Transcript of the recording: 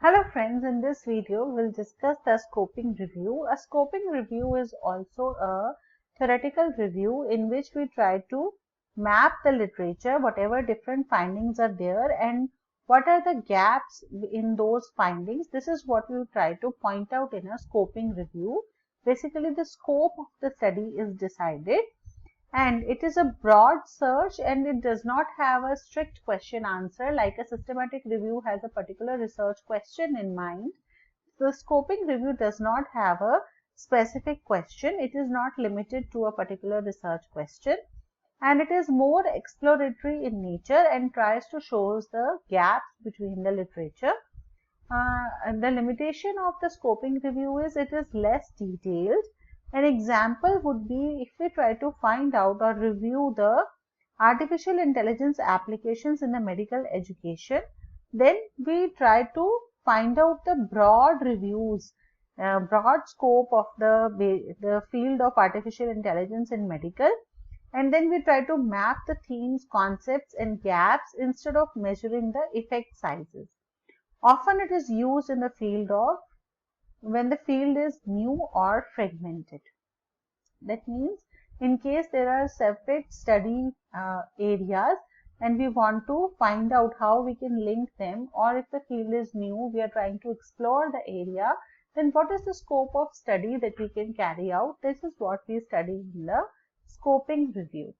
Hello friends, in this video we'll discuss the scoping review. A scoping review is also a theoretical review in which we try to map the literature, whatever different findings are there and what are the gaps in those findings. This is what we try to point out in a scoping review. Basically, the scope of the study is decided and it is a broad search and it does not have a strict question answer like a systematic review has a particular research question in mind. The scoping review does not have a specific question. It is not limited to a particular research question and it is more exploratory in nature and tries to show the gaps between the literature. The limitation of the scoping review is it is less detailed. An example would be if we try to find out or review the artificial intelligence applications in the medical education, then we try to find out the broad reviews, broad scope of the field of artificial intelligence in medical, and then we try to map the themes, concepts and gaps instead of measuring the effect sizes. Often it is used in the field of when the field is new or fragmented. That means in case there are separate study areas and we want to find out how we can link them, or if the field is new, we are trying to explore the area, then what is the scope of study that we can carry out? This is what we study in the scoping review.